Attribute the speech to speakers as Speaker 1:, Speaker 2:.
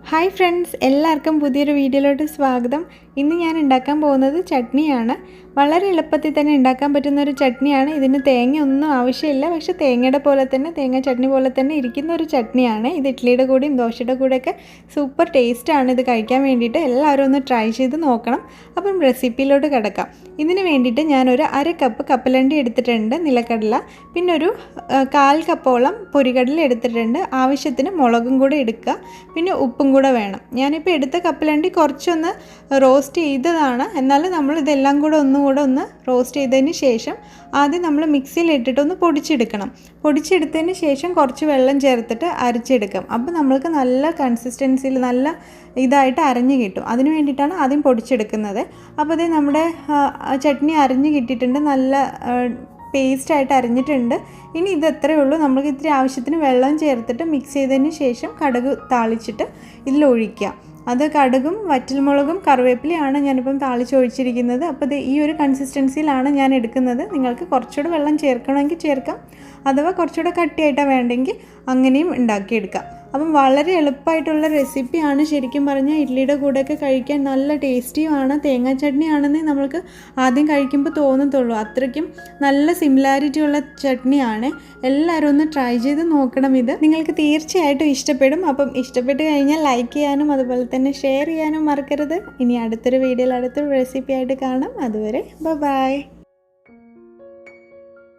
Speaker 1: Hi friends, എല്ലാവർക്കും പുതിയൊരു വീഡിയോയിലോട്ട് സ്വാഗതം. ഇന്ന് ഞാൻ ഉണ്ടാക്കാൻ പോകുന്നത് ചട്നിയാണ്. വളരെ എളുപ്പത്തിൽ തന്നെ ഉണ്ടാക്കാൻ പറ്റുന്ന ഒരു ചട്നിയാണ്. ഇതിന് തേങ്ങയൊന്നും ആവശ്യമില്ല, പക്ഷേ തേങ്ങയുടെ പോലെ തന്നെ, തേങ്ങ ചട്നി പോലെ തന്നെ ഇരിക്കുന്ന ഒരു ചട്നിയാണ്. ഇത് ഇഡ്ലിയുടെ കൂടെയും ദോശയുടെ കൂടെയൊക്കെ സൂപ്പർ ടേസ്റ്റാണ്. ഇത് കഴിക്കാൻ വേണ്ടിയിട്ട് എല്ലാവരും ഒന്ന് ട്രൈ ചെയ്ത് നോക്കണം. അപ്പം റെസിപ്പിയിലോട്ട് കിടക്കാം. ഇതിന് വേണ്ടിയിട്ട് ഞാനൊരു 1/2 കപ്പ് കപ്പലണ്ടി എടുത്തിട്ടുണ്ട്, നിലക്കടല. പിന്നെ ഒരു 1/4 കപ്പോളം പൊരിക്കടല എടുത്തിട്ടുണ്ട്. ആവശ്യത്തിന് മുളകും കൂടെ എടുക്കുക, പിന്നെ ഉപ്പും കൂടെ വേണം. ഞാനിപ്പോൾ എടുത്ത കപ്പലണ്ടി കുറച്ചൊന്ന് റോസ്റ്റ് ചെയ്തതാണ്. എന്നാലും നമ്മൾ ഇതെല്ലാം കൂടെ ഒന്ന് റോസ്റ്റ് ചെയ്തതിന് ശേഷം ആദ്യം നമ്മൾ മിക്സിയിൽ ഇട്ടിട്ടൊന്ന് പൊടിച്ചെടുക്കണം. പൊടിച്ചെടുത്തതിന് ശേഷം കുറച്ച് വെള്ളം ചേർത്തിട്ട് അരച്ചെടുക്കാം. അപ്പോൾ നമ്മൾക്ക് നല്ല കൺസിസ്റ്റൻസിയിൽ നല്ല ഇതായിട്ട് അരഞ്ഞ് കിട്ടും. അതിന് വേണ്ടിയിട്ടാണ് ആദ്യം പൊടിച്ചെടുക്കുന്നത്. അപ്പോൾ ഇത് നമ്മുടെ ചട്നി അരഞ്ഞ് കിട്ടിയിട്ടുണ്ട്, നല്ല പേസ്റ്റായിട്ട് അരിഞ്ഞിട്ടുണ്ട്. ഇനി ഇത് എത്രയേ ഉള്ളൂ. നമുക്ക് ഇത്തിരി ആവശ്യത്തിന് വെള്ളം ചേർത്തിട്ട് മിക്സ് ചെയ്തതിന് ശേഷം കടുക് താളിച്ചിട്ട് ഇതിലൊഴിക്കുക. അത് കടുകും വറ്റൽമുളകും കറിവേപ്പിലയാണ് ഞാനിപ്പം താളിച്ചൊഴിച്ചിരിക്കുന്നത്. അപ്പോൾ ഈ ഒരു കൺസിസ്റ്റൻസിയിലാണ് ഞാൻ എടുക്കുന്നത്. നിങ്ങൾക്ക് കുറച്ചുകൂടെ വെള്ളം ചേർക്കണമെങ്കിൽ ചേർക്കാം, അഥവാ കുറച്ചുകൂടെ കട്ടിയായിട്ടാണ് വേണ്ടെങ്കിൽ അങ്ങനെയും ഉണ്ടാക്കിയെടുക്കാം. അപ്പം വളരെ എളുപ്പമായിട്ടുള്ള റെസിപ്പിയാണ്. ശരിക്കും പറഞ്ഞാൽ ഇഡ്ലിയുടെ കൂടെയൊക്കെ കഴിക്കാൻ നല്ല ടേസ്റ്റിയുമാണ്. തേങ്ങാ ചട്നിയാണെന്നേ നമ്മൾക്ക് ആദ്യം കഴിക്കുമ്പോൾ തോന്നത്തുള്ളൂ. അത്രയ്ക്കും നല്ല സിമിലാരിറ്റി ഉള്ള ചട്നിയാണ്. എല്ലാവരും ഒന്ന് ട്രൈ ചെയ്ത് നോക്കണം. ഇത് നിങ്ങൾക്ക് തീർച്ചയായിട്ടും ഇഷ്ടപ്പെടും. അപ്പം ഇഷ്ടപ്പെട്ട് കഴിഞ്ഞാൽ ലൈക്ക് ചെയ്യാനും അതുപോലെ തന്നെ ഷെയർ ചെയ്യാനും മറക്കരുത്. ഇനി അടുത്തൊരു വീഡിയോയിൽ അടുത്തൊരു റെസിപ്പി ആയിട്ട് കാണാം. അതുവരെ ബൈ.